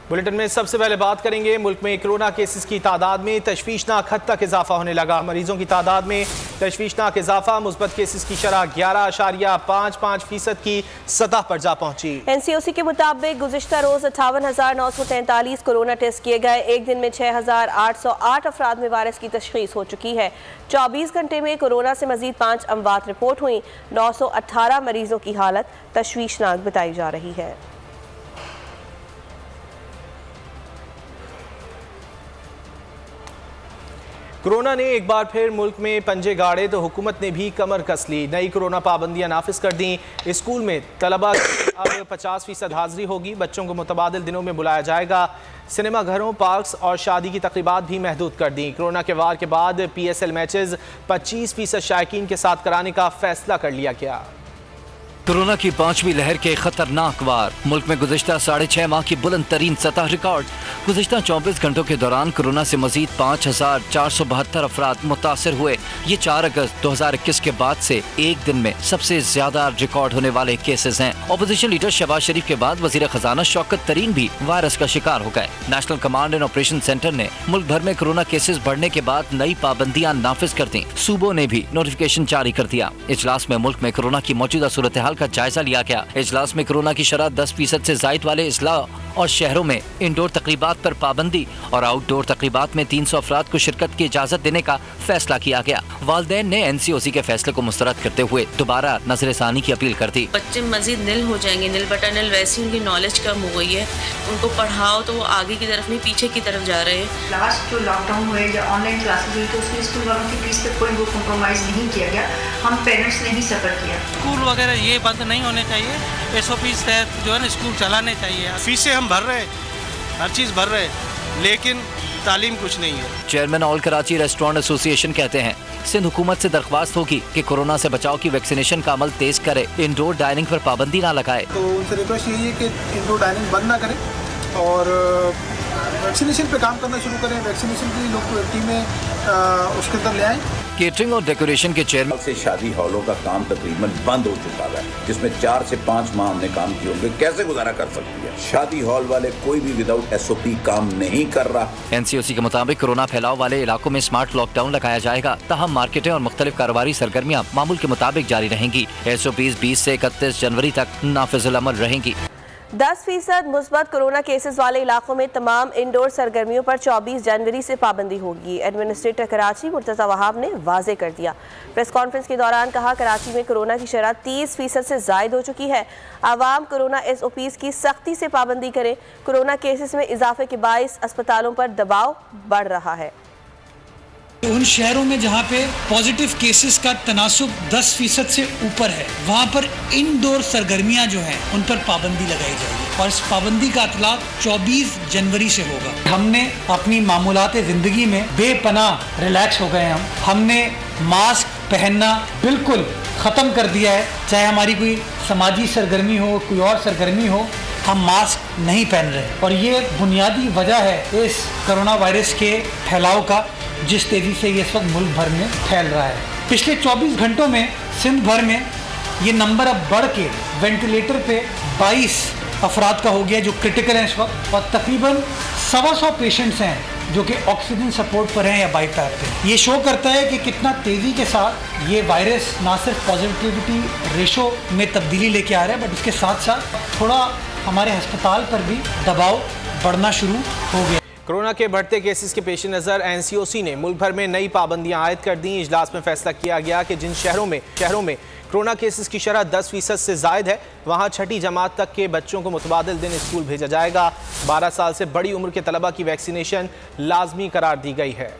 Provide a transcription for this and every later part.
Bulletin में सबसे पहले बात करेंगे मुल्क में कोरोना केसेस की तादाद में तशवीशनाक हद तक इजाफा होने लगा। मरीजों की तादाद में तशवीशनाक इजाफा, मुस्बत केसेस की शरह 11.55% की सतह पर जा पहुंची। NCOC के मुताबिक गुज़िश्ता रोज 58,943 कोरोना टेस्ट किए गए। एक दिन में 6,808 अफराद में वायरस की तशखीस हो चुकी है। 24 घंटे में कोरोना से मजीद 5 अमवात रिपोर्ट हुई। 918 मरीजों की हालत तशवीशनाक बताई जा रही है। कोरोना ने एक बार फिर मुल्क में पंजे गाड़े तो हुकूमत ने भी कमर कस ली। नई कोरोना पाबंदियां नाफिज कर दी। स्कूल में तलबा अब 50% हाजिरी होगी। बच्चों को मुतबादिल दिनों में बुलाया जाएगा। सिनेमा घरों, पार्क्स और शादी की तकरीबात भी महदूद कर दी। कोरोना के वार के बाद PSL मैचेस 25% शायकीन के साथ कराने का फैसला कर लिया गया। कोरोना की 5वीं लहर के खतरनाक वार, मुल्क में गुज़िश्ता 6.5 माह की बुलंद तरीन सतह रिकॉर्ड। गुज़िश्ता 24 घंटों के दौरान कोरोना से मजीद 5,472 अफराद मुतासर हुए। ये 4 अगस्त 2021 के बाद से एक दिन में सबसे ज्यादा रिकॉर्ड होने वाले केसेस हैं। अपोजिशन लीडर शहबाज शरीफ के बाद वजीर खजाना शौकत तरीन भी वायरस का शिकार हो गए। National command and operation centre ने मुल्क भर में कोरोना केसेस बढ़ने के बाद नई पाबंदियां नाफिज कर दी। सूबों ने भी नोटिफिकेशन जारी कर दिया। इजलास में मुल्क में कोरोना की मौजूदा सूरत हाल का जायजा लिया गया। इजलास में कोरोना की शरह 10% से जायद वाले इजला और शहरों में इंडोर तकरीबात पर पाबंदी और आउटडोर तकरीबात में 300 अफराद को शिरकत की इजाजत देने का फैसला किया गया। वालिदैन ने NCOC के फैसले को मुस्तरद करते हुए दोबारा नजरसानी की अपील कर दी। बच्चे मजीद निल हो जाएंगे, निल बटा निल, वैसी उनकी नॉलेज कम हो गई है। उनको पढ़ाओ तो वो आगे की तरफ नहीं पीछे की तरफ जा रहे हैं। लास्ट जो लॉकडाउन हुए या ऑनलाइन क्लासेस हुई तो उसमें स्कूल वालों की फीस पे कोई वो कॉम्प्रोमाइज़ नहीं किया गया। हम पेरेंट्स ने ही सफ़र किया। स्कूल वगैरह ये बंद नहीं होने चाहिए। SOP तहत जो है ना स्कूल चलाने चाहिए। फीसें हम भर रहे हैं, हर चीज़ भर रहे हैं, लेकिन तालीम कुछ नहीं है। Chairman all Karachi restaurant association कहते हैं सिंध हुकूमत से दरख्वास्त होगी कि कोरोना से बचाव की वैक्सीनेशन का अमल तेज करे, इंडोर डाइनिंग पर पाबंदी ना लगाए। तो उनसे रिक्वेस्ट यही है कि इंडोर डाइनिंग बंद ना करें और वैक्सीनेशन पे काम करना शुरू करें। वैक्सीनेशन की लोग टीमें उसके अंदर ले आएँ। केटरिंग और डेकोरेशन के चेयरमैन से शादी हॉलों का काम तकरीबन बंद हो चुका है, जिसमें 4 से 5 माह हमने काम किए होंगे। कैसे गुजारा कर सकती है? शादी हॉल वाले कोई भी विदाउट SOP काम नहीं कर रहा। NCOC के मुताबिक कोरोना फैलाव वाले इलाकों में स्मार्ट लॉकडाउन लगाया जाएगा। तहम मार्केटें और मुख्तलिफ कारोबारी सरगर्मियाँ मामूल के मुताबिक जारी रहेंगी। SOPs 20 से 31 जनवरी तक नाफिजुल अमल रहेंगी। 10% मुस्बत कोरोना केसेस वाले इलाकों में तमाम इंडोर सरगर्मियों पर 24 जनवरी से पाबंदी होगी। एडमिनिस्ट्रेटर कराची मुर्तज़ा वहाब ने वाजे कर दिया। प्रेस कॉन्फ्रेंस के दौरान कहा, कराची में कोरोना की शरह 30% से जायद हो चुकी है। आवाम कोरोना SOPs की सख्ती से पाबंदी करें। कोरोना केसेस में इजाफे के बाइस अस्पतालों पर दबाव बढ़ रहा है। उन शहरों में जहाँ पे पॉजिटिव केसेस का तनासुब 10% से ऊपर है, वहाँ पर इंडोर सरगर्मियाँ जो हैं उन पर पाबंदी लगाई जाएगी और इस पाबंदी का इतलाक 24 जनवरी से होगा। हमने अपनी मामूलात ज़िंदगी में बेपनाह रिलैक्स हो गए। हमने मास्क पहनना बिल्कुल ख़त्म कर दिया है। चाहे हमारी कोई समाजी सरगर्मी हो, कोई और सरगर्मी हो, हम मास्क नहीं पहन रहे और ये बुनियादी वजह है इस कोरोना वायरस के फैलाव का, जिस तेज़ी से ये इस वक्त मुल्क भर में फैल रहा है। पिछले 24 घंटों में सिंध भर में ये नंबर अब बढ़ के वेंटिलेटर पे 22 अफराद का हो गया जो क्रिटिकल हैं इस वक्त, और तकरीबन 125 पेशेंट्स हैं जो कि ऑक्सीजन सपोर्ट पर हैं या बाईपैप पे। ये शो करता है कि कितना तेज़ी के साथ ये वायरस ना सिर्फ पॉजिटिविटी रेशो में तब्दीली लेके आ रहा है, बट इसके साथ साथ थोड़ा हमारे अस्पताल पर भी दबाव बढ़ना शुरू हो गया। कोरोना के बढ़ते केसेस के पेश नज़र NCOC ने मुल्क भर में नई पाबंदियां आयद कर दी। इजलास में फैसला किया गया कि जिन शहरों में कोरोना केसेस की शरह 10% से जायद है, वहां 6ठी जमात तक के बच्चों को मुतबादिल दिन स्कूल भेजा जाएगा। 12 साल से बड़ी उम्र के तलबा की वैक्सीनेशन लाजमी करार दी गई है।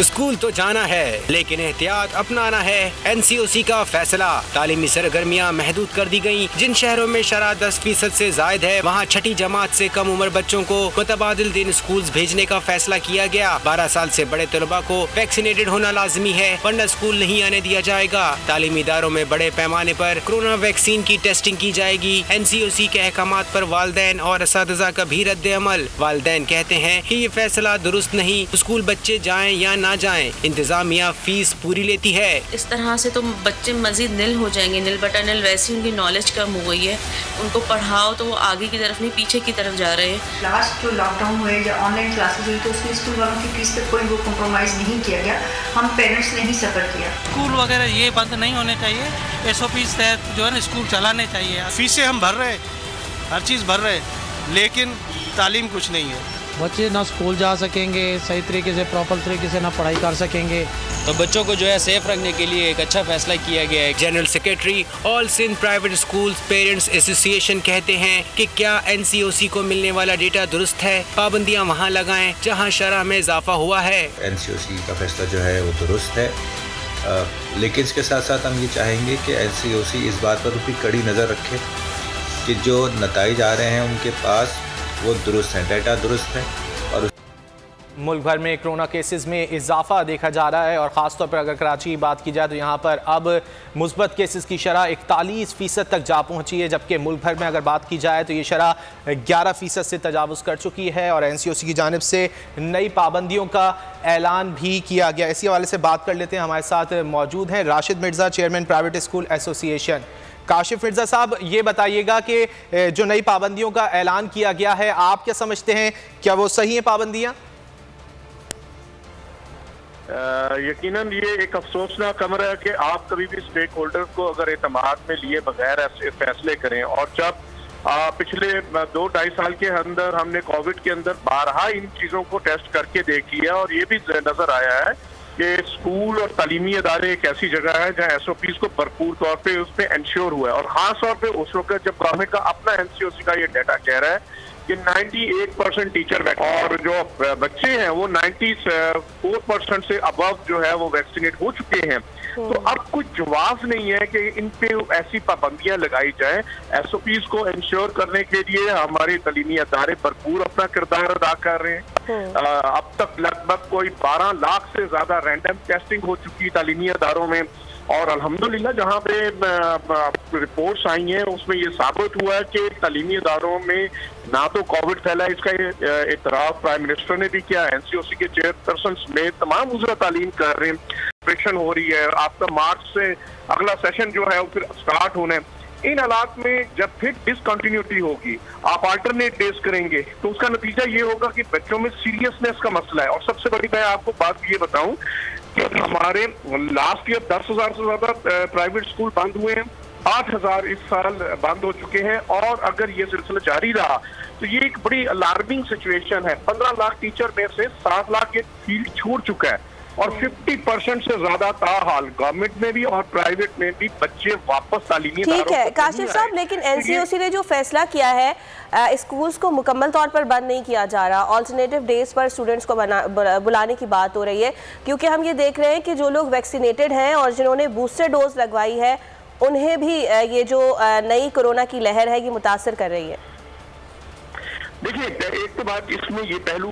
स्कूल तो जाना है लेकिन एहतियात अपनाना है। NCOC का फैसला, तालीमी सरगर्मियाँ महदूद कर दी गयी। जिन शहरों में शरह 10% से जायद है, वहाँ 6ठी जमात से कम उम्र बच्चों को मुतबादिल दिन स्कूल भेजने का फैसला किया गया। 12 साल से बड़े तलबा को वैक्सीनेटेड होना लाजमी है, वरना स्कूल नहीं आने दिया जाएगा। तालीमी इदारों में बड़े पैमाने पर कोरोना वैक्सीन की टेस्टिंग की जाएगी। NCOC के अहकामात पर वालिदैन और असातिज़ा का भी रद्द अमल। वालिदैन कहते हैं कि ये फैसला दुरुस्त नहीं, स्कूल बच्चे जाएं या ना ना जाएं। इंतजामिया फीस पूरी लेती है। इस तरह से तो बच्चे मजीद निल हो जाएंगे, निल बटा निल। वैसे उनकी नॉलेज कम हो गई है, उनको पढ़ाओ तो वो आगे की तरफ नहीं पीछे की तरफ जा रहे हैं। लास्ट जो लॉकडाउन हुए या ऑनलाइन क्लासेस हुई तो उसमें स्कूल वालों की फीस पे कोई वो कॉम्प्रोमाइज़ नहीं किया गया, हम पेरेंट्स ने ही सफ़र किया। स्कूल वगैरह ये बंद नहीं होने चाहिए, SOP तहत जो है ना स्कूल चलाने चाहिए। फीसें हम भर रहे, हर चीज़ भर रहे, लेकिन तालीम कुछ नहीं है। बच्चे ना स्कूल जा सकेंगे सही तरीके से, प्रॉपर तरीके से ना पढ़ाई कर सकेंगे। तो बच्चों को जो है सेफ रखने के लिए एक अच्छा फैसला किया गया है। General secretary all Sindh private school parents association कहते हैं कि क्या NCOC को मिलने वाला डेटा दुरुस्त है, पाबंदियां वहां लगाएं जहां शरह में इजाफा हुआ है। NCOC का फैसला जो है वो दुरुस्त है, लेकिन इसके साथ साथ हम ये चाहेंगे कि NCOC इस बात पर भी कड़ी नज़र रखे कि जो नताइज आ रहे हैं उनके पास वो दुरुस्त हैं, डाटा दुरुस्त है। और मुल्क भर में कोरोना केसेस में इजाफा देखा जा रहा है और ख़ासतौर पर अगर कराची की बात की जाए तो यहाँ पर अब मुस्बत केसेस की शरह 41% तक जा पहुँची है, जबकि मुल्क भर में अगर बात की जाए तो ये शरह 11% से तजावुज़ कर चुकी है। और NCOC की जानिब से नई पाबंदियों का ऐलान भी किया गया। इसी हवाले से बात कर लेते हैं, हमारे साथ मौजूद हैं Rashid Mirza, chairman private school association. Kashif Mirza साहब, ये बताइएगा कि जो नई पाबंदियों का ऐलान किया गया है, आप क्या समझते हैं, क्या वो सही हैं पाबंदियाँ? यकीनन ये एक अफसोसनाक अमर है कि आप कभी भी स्टेक होल्डर को अगर एतमाद में लिए बगैर ऐसे फैसले करें। और जब पिछले 2-2.5 साल के अंदर हमने कोविड के अंदर बारहा इन चीज़ों को टेस्ट करके देख लिया और ये भी नज़र आया है कि स्कूल और तालीमी अदारे एक ऐसी जगह है जहाँ SOPs को भरपूर तौर पे उसमें इंश्योर हुआ है। और ख़ास तौर पे उस वक्त जब गवर्नमेंट का अपना NCOC का ये डाटा कह रहा है कि 98% टीचर और जो बच्चे हैं वो 94% से अबव जो है वो वैक्सीनेट हो चुके हैं। तो अब कुछ जवाब नहीं है कि इन पे ऐसी पाबंदियां लगाई जाए। SOPs को इंश्योर करने के लिए हमारे तालीमी अदारे भरपूर अपना किरदार अदा कर रहे हैं। अब तक लगभग कोई 12 लाख से ज्यादा रैंडम टेस्टिंग हो चुकी तालीमी अदारों में और अल्हम्दुलिल्लाह जहाँ पे रिपोर्ट्स आई हैं उसमें ये साबित हुआ है कि तालीमी इदारों में ना तो कोविड फैला, इसका इतराफ प्राइम मिनिस्टर ने भी किया। NCOC के चेयरपर्सन में तमाम वज़ीर तालीम कर रहे हैं, प्रिपरेशन हो रही है। आपका मार्च से अगला सेशन जो है वो फिर स्टार्ट होना है। इन हालात में जब फिर डिसकंटिन्यूटी होगी, आप अल्टरनेट डेज करेंगे तो उसका नतीजा ये होगा कि बच्चों में सीरियसनेस का मसला है। और सबसे बड़ी मैं आपको बात ये बताऊं कि हमारे लास्ट ईयर 10,000 से ज्यादा प्राइवेट स्कूल बंद हुए हैं, 8,000 इस साल बंद हो चुके हैं। और अगर ये सिलसिला जारी रहा तो ये एक बड़ी अलार्मिंग सिचुएशन है। 15 लाख टीचर में से 7 लाख ये फील्ड छोड़ चुका है और 50% से ज्यादा ताहाल गवर्नमेंट में भी और प्राइवेट में भी बच्चे वापस तालीमी। ठीक है काशिफ साहब, लेकिन NCOC ने जो फैसला किया है स्कूल्स को मुकम्मल तौर पर बंद नहीं किया जा रहा, ऑल्टरनेटिव डेज पर स्टूडेंट्स को बुलाने की बात हो रही है, क्योंकि हम ये देख रहे हैं कि जो लोग वैक्सीनेटेड हैं और जिन्होंने बूस्टर डोज लगवाई है उन्हें भी ये जो नई कोरोना की लहर है ये मुतासर कर रही है। देखिए, एक तो बात इसमें ये पहलू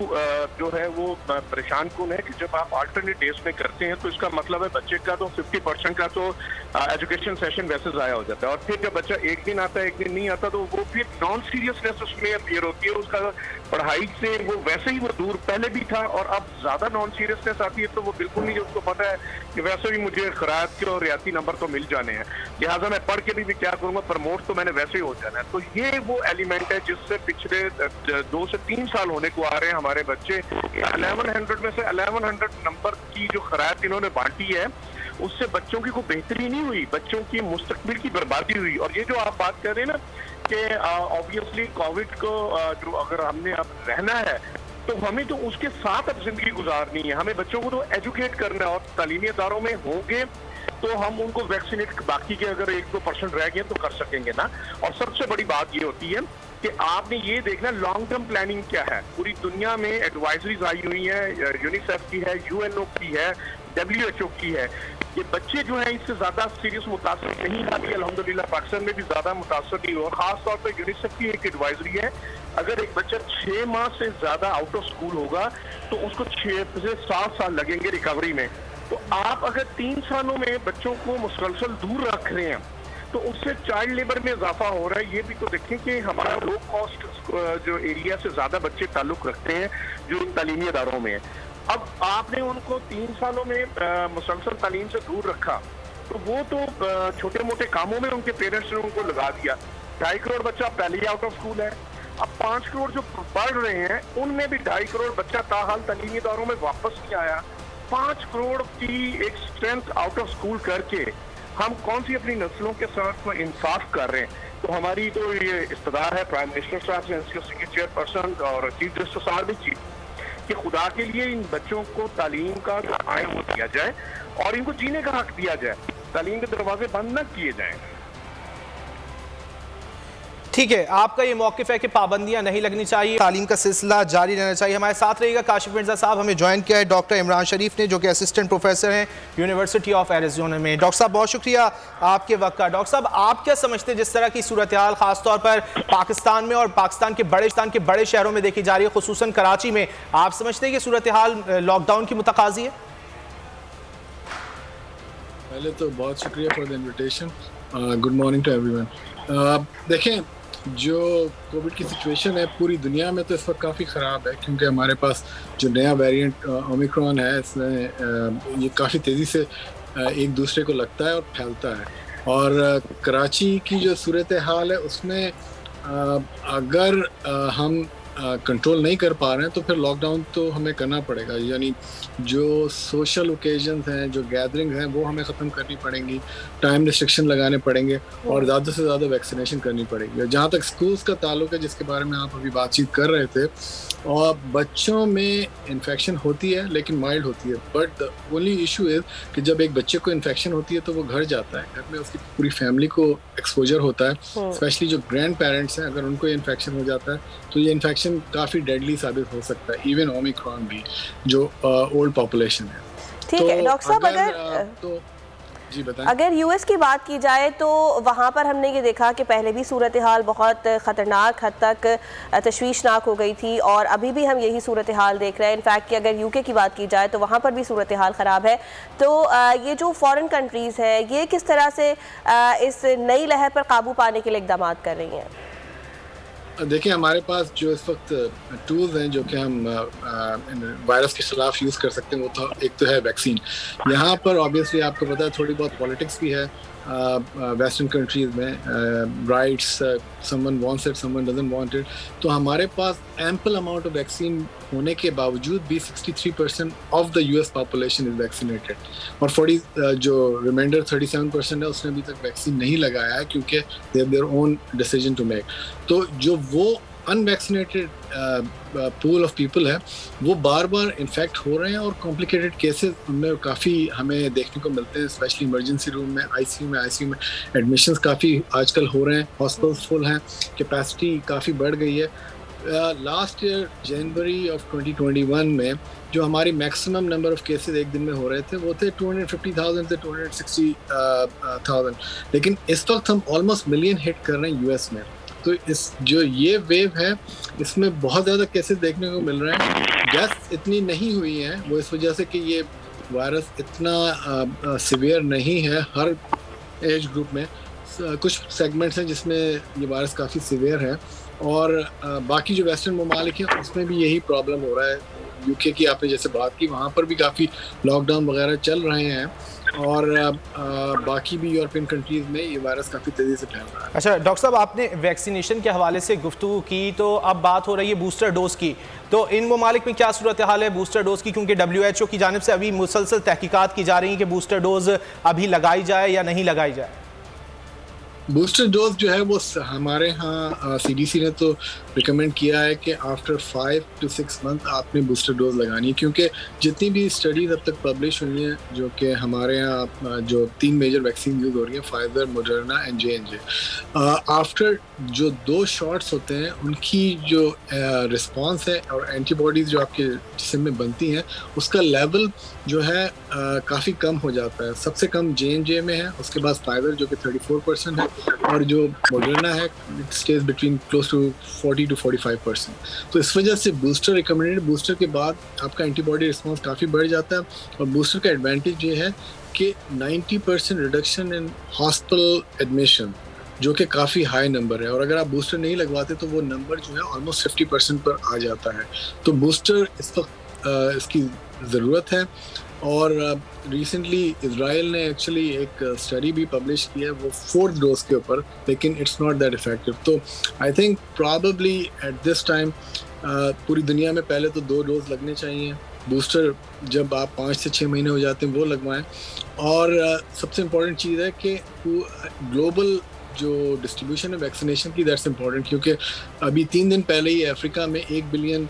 जो है वो परेशान कौन है कि जब आप अल्टरनेट डेज में करते हैं तो इसका मतलब है बच्चे का तो 50% का तो एजुकेशन सेशन वैसे ज़ाया हो जाता है। और फिर जब बच्चा एक दिन आता है एक दिन नहीं आता तो वो फिर नॉन सीरियसनेस उसमें अपीयर होती है, उसका पढ़ाई से वो वैसे ही वो दूर पहले भी था और अब ज़्यादा नॉन सीरियसनेस आती है तो वो बिल्कुल नहीं, उसको पता है कि वैसे भी मुझे खराब के और रियाती नंबर तो मिल जाने हैं, लिहाजा मैं पढ़ के भी क्या करूँगा, प्रमोट तो मैंने वैसे ही हो जाना है। तो ये वो एलिमेंट है जिससे पिछले 2 से 3 साल होने को आ रहे हैं हमारे बच्चे। 1100 में से 1100 नंबर की जो खराब इन्होंने बांटी है उससे बच्चों की कोई बेहतरी नहीं हुई, बच्चों की मुस्तकबिल की बर्बादी हुई। और ये जो आप बात कर रहे हैं ना कि ऑब्वियसली कोविड को जो अगर हमने अब रहना है तो हमें तो उसके साथ अब जिंदगी गुजारनी है, हमें बच्चों को तो एजुकेट करना है और तालीमी इदारों में होंगे तो हम उनको वैक्सीनेट, बाकी के अगर 1-2% रह गए तो कर सकेंगे ना। और सबसे बड़ी बात ये होती है कि आपने ये देखना लॉन्ग टर्म प्लानिंग क्या है। पूरी दुनिया में एडवाइजरीज आई हुई है, यूनिसेफ की है, UNO की है, WHO की है। ये बच्चे जो है इससे ज्यादा सीरियस मुतासर नहीं हुए, अल्हम्दुलिल्लाह पाकिस्तान में भी ज्यादा मुतासर नहीं हुआ। खास तौर पर यूनिसेफ की एक एडवाइजरी है, अगर एक बच्चा 6 माह से ज्यादा आउट ऑफ स्कूल होगा तो उसको 6 से 7 साल लगेंगे रिकवरी में। तो आप अगर 3 सालों में बच्चों को मुसलसल दूर रख रहे हैं तो उससे चाइल्ड लेबर में इजाफा हो रहा है। ये भी तो देखें कि हमारा लो कॉस्ट जो एरिया से ज्यादा बच्चे ताल्लुक रखते हैं जो तालीमी इदारों में है। अब आपने उनको 3 सालों में मुसलसल तालीम से दूर रखा, तो वो तो छोटे मोटे कामों में उनके पेरेंट्स ने उनको लगा दिया। 2.5 करोड़ बच्चा पहले ही आउट ऑफ स्कूल है। अब 5 करोड़ जो पढ़ रहे हैं उनमें भी 2.5 करोड़ बच्चा ताहाल तालीमी इदारों में वापस नहीं आया। 5 करोड़ की एक स्ट्रेंथ आउट ऑफ स्कूल करके हम कौन सी अपनी नस्लों के साथ इंसाफ कर रहे हैं? तो हमारी तो ये इस्तदार है प्राइम मिनिस्टर साहब से, एनसीओसी के चेयरपर्सन और चीफ जस्टिस साहब भी चीफ, कि खुदा के लिए इन बच्चों को तालीम का कायम दिया जाए और इनको जीने का हक दिया जाए, तालीम के दरवाजे बंद न किए जाएं। ठीक है, आपका ये मौक़िफ़ है कि पाबंदियां नहीं लगनी चाहिए, तालीम का सिलसिला जारी रहना चाहिए। हमारे साथ रहेगा काशिफ मिर्ज़ा साहब, हमें ज्वाइन किया है डॉक्टर इमरान शरीफ ने, जो कि असिस्टेंट प्रोफेसर हैं यूनिवर्सिटी ऑफ एरिज़ोना में। डॉक्टर साहब बहुत शुक्रिया आपके वक्त का। डॉक्टर साहब, आप क्या समझते हैं जिस तरह की सूरत हाल ख़ासतौर पर पाकिस्तान में और पाकिस्तान के बड़े शहरों में देखी जा रही है, खुसूसन कराची में, आप समझते हैं कि सूरत हाल लॉकडाउन की मुतकाज़ी है? पहले तो बहुत शुक्रिया for the invitation. Good morning to everyone. देखें, जो कोविड की सिचुएशन है पूरी दुनिया में तो इस वक्त काफ़ी ख़राब है, क्योंकि हमारे पास जो नया वेरिएंट ओमिक्रॉन है, इसमें ये काफ़ी तेज़ी से एक दूसरे को लगता है और फैलता है। और कराची की जो सूरत हाल है उसमें अगर हम कंट्रोल नहीं कर पा रहे हैं तो फिर लॉकडाउन तो हमें करना पड़ेगा। यानी जो सोशल ओकेजन्स हैं, जो गैदरिंग हैं, वो हमें ख़त्म करनी पड़ेंगी, टाइम रिस्ट्रिक्शन लगाने पड़ेंगे और ज़्यादा से ज़्यादा वैक्सीनेशन करनी पड़ेगी। जहाँ तक स्कूल्स का ताल्लुक है, जिसके बारे में आप अभी बातचीत कर रहे थे, और बच्चों में इन्फेक्शन होती है लेकिन माइल्ड होती है, but the only issue is कि जब एक बच्चे को इन्फेक्शन होती है तो वो घर जाता है, घर में उसकी पूरी फैमिली को एक्सपोजर होता है। स्पेशली जो ग्रैंड पेरेंट्स हैं, अगर उनको इन्फेक्शन हो जाता है तो ये इन्फेक्शन काफ़ी डेडली साबित हो सकता है, इवन ओमिक्रॉन भी, जो ओल्ड पॉपुलेशन है। ठीक है डॉक्टर साहब, जी बताएं। अगर यूएस की बात की जाए तो वहाँ पर हमने ये देखा कि पहले भी सूरत हाल बहुत ख़तरनाक हद तक तशवीशनाक हो गई थी और अभी भी हम यही सूरत हाल देख रहे हैं। इनफैक्ट कि अगर यूके की बात की जाए तो वहाँ पर भी सूरत हाल ख़राब है। तो ये जो फॉरेन कंट्रीज़ हैं, ये किस तरह से इस नई लहर पर काबू पाने के लिए इक़दाम कर रही हैं? देखिए, हमारे पास जो इस वक्त टूल्स हैं जो कि हम वायरस के खिलाफ यूज़ कर सकते हैं, वो तो एक तो है वैक्सीन। यहाँ पर ऑब्वियसली आपको पता है थोड़ी बहुत पॉलिटिक्स भी है वेस्टर्न कंट्रीज़ में, rights, someone wants it, someone doesn't want it. तो हमारे पास एम्पल अमाउंट ऑफ वैक्सीन होने के बावजूद भी 63% of the US population is vaccinated और 40 जो रिमाइंडर 37% है उसने अभी तक वैक्सीन नहीं लगाया है, क्योंकि they have their own decision to make. तो जो वो अनवैक्सीनेटेड पूल ऑफ पीपल है, वो बार बार इन्फेक्ट हो रहे हैं और कॉम्प्लिकेटेड केसेस उनमें काफ़ी हमें देखने को मिलते हैं, स्पेशली इमरजेंसी रूम में, आईसीयू में एडमिशन्स काफ़ी आजकल हो रहे हैं, हॉस्पिटल्स फुल हैं, कैपेसिटी काफ़ी बढ़ गई है। लास्ट ईयर जनवरी ऑफ 2021 में जो हमारी मैक्सिमम नंबर ऑफ केसेस एक दिन में हो रहे थे वो थे 250,000 से 260,000, लेकिन इस वक्त हम ऑलमोस्ट मिलियन हिट कर रहे हैं यूएस में। तो इस जो ये वेव है इसमें बहुत ज़्यादा केसेस देखने को मिल रहे हैं। डेथ इतनी नहीं हुई है, वो इस वजह से कि ये वायरस इतना सिवियर नहीं है हर एज ग्रुप में। कुछ सेगमेंट्स हैं जिसमें ये वायरस काफ़ी सिवियर है और बाकी जो वेस्टर्न ममालिक हैं उसमें भी यही प्रॉब्लम हो रहा है। यूके की आपने जैसे बात की, वहाँ पर भी काफ़ी लॉकडाउन वगैरह चल रहे हैं और बाकी भी यूरोपियन कंट्रीज़ में ये वायरस काफ़ी तेज़ी से फैल रहा है। अच्छा डॉक्टर साहब, आपने वैक्सीनेशन के हवाले से गुफ्तगू की, तो अब बात हो रही है बूस्टर डोज की। तो इन ममालिक में क्या सूरत हाल है बूस्टर डोज की, क्योंकि WHO की जानिब से अभी मुसलसल तहकीकात की जा रही हैं कि बूस्टर डोज अभी लगाई जाए या नहीं लगाई जाए? बूस्टर डोज जो है वो हमारे यहाँ CDC ने तो रिकमेंड किया है कि आफ्टर 5 to 6 मंथ आपने बूस्टर डोज लगानी है, क्योंकि जितनी भी स्टडीज़ अब तक पब्लिश हुई हैं जो कि हमारे यहाँ जो 3 मेजर वैक्सीन यूज़ हो रही हैं, Pfizer, Moderna and J&J, after जो 2 शॉट्स होते हैं उनकी जो रिस्पॉन्स है और एंटीबॉडीज़ जो आपके जिस्म में बनती हैं उसका लेवल जो है काफ़ी कम हो जाता है। सबसे कम J&J में है, उसके बाद फाइजर जो कि 34% है और जो मॉडर्ना है stage between close to 40 to 45%। तो इस वजह से बूस्टर रिकमेंडेड, बूस्टर के बाद आपका एंटीबॉडी रिस्पॉन्स काफ़ी बढ़ जाता है और बूस्टर का एडवांटेज ये है कि 90% रिडक्शन इन हॉस्पिटल एडमिशन, जो कि काफ़ी हाई नंबर है, और अगर आप बूस्टर नहीं लगवाते तो वो नंबर जो है ऑलमोस्ट 50% पर आ जाता है। तो बूस्टर इस वक्त इसकी ज़रूरत है। और रिसेंटली इजराइल ने एक्चुअली एक स्टडी भी पब्लिश की है वो 4th डोज के ऊपर, लेकिन इट्स नॉट दैट इफेक्टिव। तो I think probably at this time पूरी दुनिया में पहले तो 2 डोज लगने चाहिए। बूस्टर जब आप 5 से 6 महीने हो जाते हैं वो लगवाएं। और सबसे इम्पोर्टेंट चीज़ है कि ग्लोबल जो डिस्ट्रीब्यूशन है वैक्सीनेशन की, दैट्स इम्पोर्टेंट, क्योंकि अभी 3 दिन पहले ही अफ्रीका में 1 बिलियन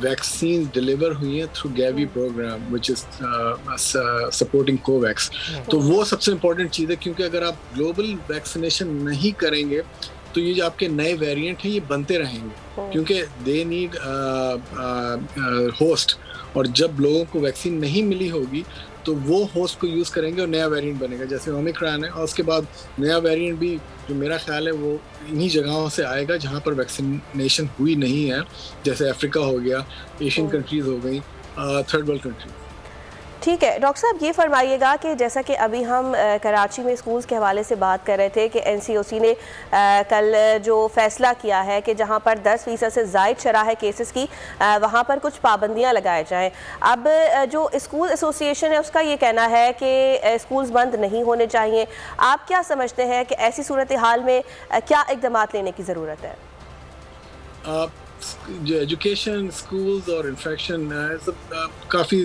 वैक्सीन डिलीवर हुई हैं through Gavi programme which is supporting Covax. तो वो सबसे इम्पोर्टेंट चीज़ है, क्योंकि अगर आप ग्लोबल वैक्सीनेशन नहीं करेंगे तो ये जो आपके नए वेरिएंट हैं ये बनते रहेंगे, क्योंकि दे नीड होस्ट। और जब लोगों को वैक्सीन नहीं मिली होगी तो वो होस्ट को यूज़ करेंगे और नया वेरिएंट बनेगा, जैसे ओमिक्रॉन है। और उसके बाद नया वेरिएंट भी जो मेरा ख्याल है वो इन्हीं जगहों से आएगा जहाँ पर वैक्सीनेशन हुई नहीं है, जैसे अफ्रीका हो गया, एशियन कंट्रीज़ हो गई, थर्ड वर्ल्ड कंट्रीज। ठीक है डॉक्टर साहब, ये फरमाइएगा कि जैसा कि अभी हम कराची में स्कूल्स के हवाले से बात कर रहे थे कि NCOC ने कल जो फैसला किया है कि जहां पर 10% से ज़ायद शरह है केसेस की, वहां पर कुछ पाबंदियां लगाए जाएं। अब जो स्कूल एसोसिएशन है उसका ये कहना है कि स्कूल्स बंद नहीं होने चाहिए। आप क्या समझते हैं कि ऐसी सूरत हाल में क्या इक़दाम लेने की ज़रूरत है? जो एजुकेशन, स्कूल्स और इन्फेक्शन काफ़ी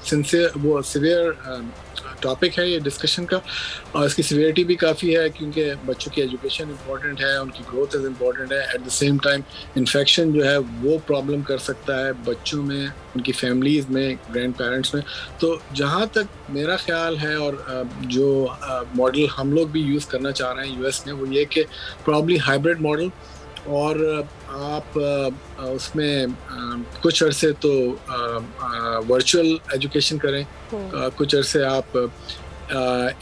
सिवियर टॉपिक है ये डिस्कशन का, और इसकी सिवियरिटी भी काफ़ी है, क्योंकि बच्चों की एजुकेशन इम्पॉर्टेंट है, उनकी ग्रोथ इज़ इम्पॉर्टेंट है। At the same time infection जो है वो प्रॉब्लम कर सकता है बच्चों में, उनकी फैमिलीज़ में, ग्रैंड पेरेंट्स में। तो जहाँ तक मेरा ख्याल है और जो मॉडल हम लोग भी यूज़ करना चाह रहे हैं US में, वो ये कि प्रॉब्ली हाइब्रिड मॉडल, और आप उसमें कुछ अरसे तो वर्चुअल एजुकेशन करें, कुछ अरसे आप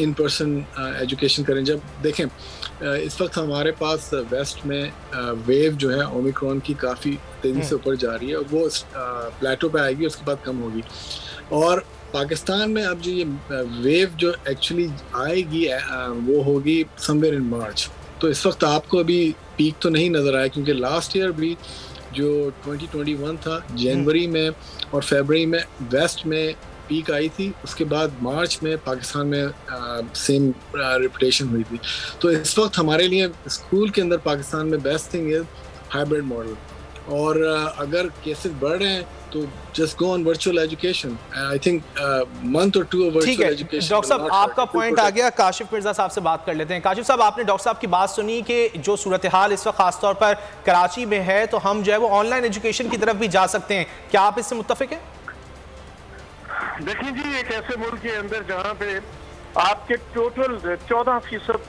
इन पर्सन एजुकेशन करें। जब देखें इस वक्त हमारे पास वेस्ट में वेव जो है ओमिक्रॉन की काफ़ी तेज़ी से ऊपर जा रही है, वो प्लेटो पे आएगी, उसके बाद कम होगी। और पाकिस्तान में अब जो ये वेव जो एक्चुअली आएगी वो होगी समवेयर इन मार्च। तो इस वक्त आपको अभी पीक तो नहीं नज़र आया, क्योंकि लास्ट ईयर भी जो 2021 था जनवरी में और फरवरी में वेस्ट में पीक आई थी, उसके बाद मार्च में पाकिस्तान में सेम रिपीटेशन हुई थी। तो इस वक्त हमारे लिए स्कूल के अंदर पाकिस्तान में best thing is hybrid model. और अगर केसेस बढ़ रहे हैं तो just go on virtual education. I think month और 2 वर्चुअल एजुकेशन। डॉक्टर साहब आपका पॉइंट आ गया, काशिफ मिर्जा साहब से बात कर लेते हैं। काशिफ साहब, आपने डॉक्टर साहब की बात सुनी कि जो सूरत हाल इस वक्त खासतौर पर कराची में है, तो हम जो है वो ऑनलाइन एजुकेशन की तरफ भी जा सकते हैं, क्या आप इससे मुत्तफिक हैं? देखिए जी, एक ऐसे मुल्क के अंदर जहाँ पे आपके टोटल 14%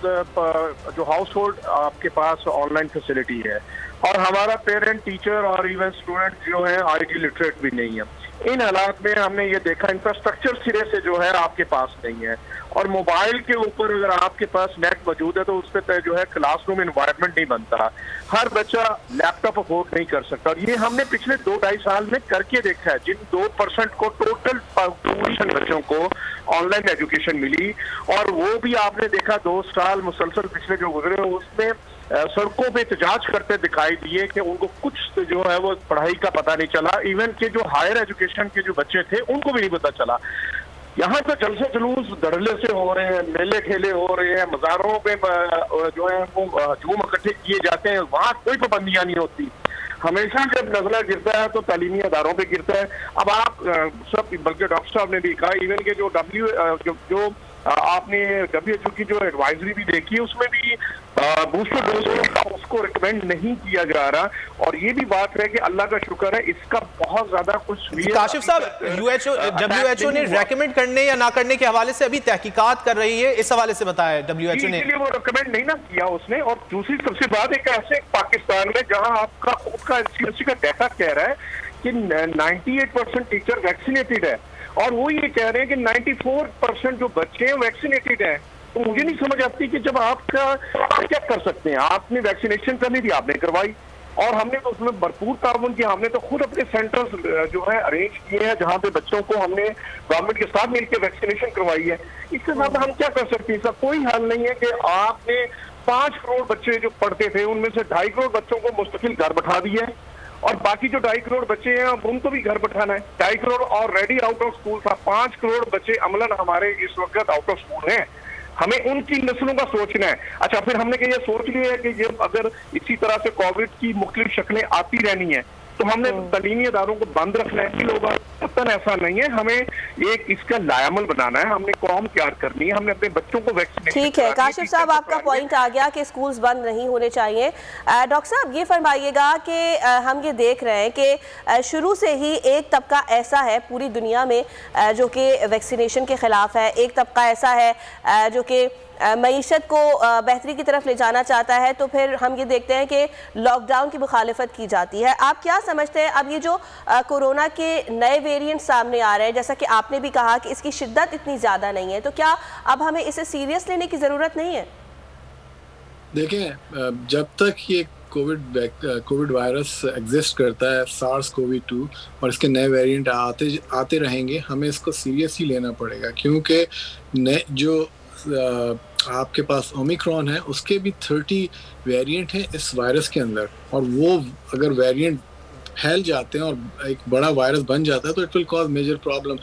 जो हाउस होल्ड आपके पास ऑनलाइन फैसिलिटी है, और हमारा पेरेंट, टीचर और इवन स्टूडेंट जो है IT लिटरेट भी नहीं है। इन हालात में हमने ये देखा इंफ्रास्ट्रक्चर सिरे से जो है आपके पास नहीं है, और मोबाइल के ऊपर अगर आपके पास नेट मौजूद है तो उस पर जो है क्लासरूम इन्वायरमेंट नहीं बनता, हर बच्चा लैपटॉप अफोर्ड नहीं कर सकता। और ये हमने पिछले 2-2.5 साल में करके देखा है। जिन 2% को टोटल ट्यूशन बच्चों को ऑनलाइन एजुकेशन मिली, और वो भी आपने देखा 2 साल मुसलसल पिछले जो गुजरे उसमें सड़कों पे एहतजाज करते दिखाई दिए कि उनको कुछ जो है वो पढ़ाई का पता नहीं चला। इवन के जो हायर एजुकेशन के जो बच्चे थे उनको भी नहीं पता चला। यहाँ तो जलसे जुलूस धड़ल्ले से हो रहे हैं, मेले खेले हो रहे हैं, मज़ारों पे जो है वो हजूम इकट्ठे किए जाते हैं, वहाँ कोई पाबंदियाँ नहीं होती। हमेशा जब नजला गिरता है तो तालीमी अदारों पे गिरता है। अब आप सब, बल्कि डॉक्टर साहब ने भी कहा, इवन के जो आपने WHO की जो एडवाइजरी भी देखी है उसमें भी बूस्टर डोज उसको रिकमेंड नहीं किया जा रहा। और ये भी बात है कि अल्लाह का शुक्र है इसका बहुत ज्यादा कुछ काशिफ साहब, WHO ने रेकमेंड करने या ना करने के हवाले से अभी तहकीकात कर रही है, इस हवाले से बताया WHO ने, इसलिए वो रिकमेंड नहीं ना किया उसने। और दूसरी सबसे बात एक ऐसे पाकिस्तान में जहाँ आपका खुद का NCOC का डाटा कह रहा है कि 98% टीचर वैक्सीनेटेड है, और वो ये कह रहे हैं कि 94% जो बच्चे हैं वैक्सीनेटेड हैं। तो मुझे नहीं समझ आती कि जब आपका क्या कर सकते हैं, आपने वैक्सीनेशन करनी थी, आपने करवाई, और हमने तो उसमें भरपूर ताउन किया। हमने तो खुद अपने सेंटर्स जो है अरेंज किए हैं जहाँ पे बच्चों को हमने गवर्नमेंट के साथ मिलकर वैक्सीनेशन करवाई है। इसके साथ हम क्या कर सकते हैं? इसका कोई हल नहीं है कि आपने 5 करोड़ बच्चे जो पढ़ते थे उनमें से 2.5 करोड़ बच्चों को मुस्तकिल घर बैठा दिया है, और बाकी जो 2.5 करोड़ बच्चे हैं उनको भी घर बैठाना है। 2.5 crore already out of school था, 5 करोड़ बच्चे अमलन हमारे इस वक्त आउट ऑफ स्कूल हैं। हमें उनकी नस्लों का सोचना है। अच्छा, फिर हमने ये सोच लिया है कि ये अगर इसी तरह से कोविड की मुख्तलिफ शक्लें आती रहनी है तो हमने तालीमी इदारों को बंद रखना है। लोग ऐसा नहीं है, हमें एक इसका लायामल बनाना है, हमने कौम तैयार करनी है, हमने अपने बच्चों को वैक्सीनेशन। ठीक है काशिफ साहब, आपका पॉइंट आ गया कि स्कूल्स बंद नहीं होने चाहिए। डॉक्टर साहब ये फरमाइएगा कि हम ये देख रहे हैं कि शुरू से ही एक तबका ऐसा है पूरी दुनिया में जो कि वैक्सीनेशन के खिलाफ है, एक तबका ऐसा है जो कि मईशत को बेहतरी की तरफ ले जाना चाहता है, तो फिर हम ये देखते हैं कि लॉकडाउन की मुखालिफत की जाती है। आप क्या समझते हैं अब ये जो कोरोना के नए वेरिएंट सामने आ रहे हैं, जैसा कि आपने भी कहा कि इसकी शिद्दत इतनी ज़्यादा नहीं है, तो क्या अब हमें इसे सीरियस लेने की ज़रूरत नहीं है? देखें, जब तक ये कोविड वायरस एग्जिस्ट करता है, SARS-CoV-2, और इसके नए वेरिएंट आते रहेंगे, हमें इसको सीरियसली लेना पड़ेगा, क्योंकि जो आपके पास ओमिक्रॉन है उसके भी 30 वेरिएंट हैं इस वायरस के अंदर, और वो अगर वेरिएंट फैल जाते हैं और एक बड़ा वायरस बन जाता है तो it will cause major problem.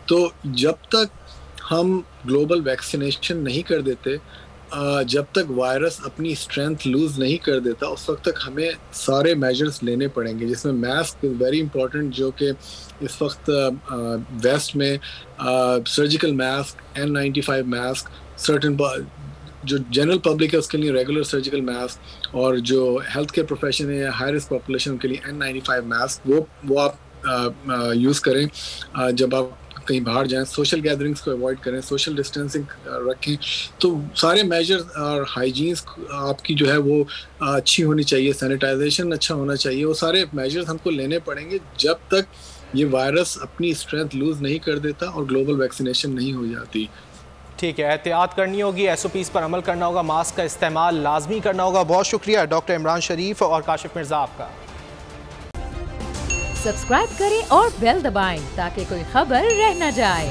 तो जब तक हम ग्लोबल वैक्सीनेशन नहीं कर देते, जब तक वायरस अपनी स्ट्रेंथ लूज नहीं कर देता, उस वक्त तक हमें सारे मेजर्स लेने पड़ेंगे, जिसमें मास्क इज़ वेरी इंपॉर्टेंट, जो कि इस वक्त वेस्ट में surgical mask, N95 mask, certain जो जनरल पब्लिक है उसके लिए रेगुलर सर्जिकल मास्क, और जो हेल्थ केयर प्रोफेशन है या हाई रिस्क पॉपुलेशन के लिए N95 मास्क वो आप यूज़ करें जब आप कहीं बाहर जाएं। सोशल गैदरिंग्स को अवॉइड करें, सोशल डिस्टेंसिंग रखें। तो सारे मेजर्स और हाइजीन्स आपकी जो है वो अच्छी होनी चाहिए, सैनिटाइजेशन अच्छा होना चाहिए, वो सारे मेजर्स हमको लेने पड़ेंगे जब तक ये वायरस अपनी स्ट्रेंथ लूज नहीं कर देता और ग्लोबल वैक्सीनेशन नहीं हो जाती। ठीक है, एहतियात करनी होगी, SOPs पर अमल करना होगा, मास्क का इस्तेमाल लाजमी करना होगा। बहुत शुक्रिया डॉक्टर इमरान शरीफ और काशिफ मिर्जा आपका। सब्सक्राइब करें और बेल दबाएं ताकि कोई खबर रह न जाए।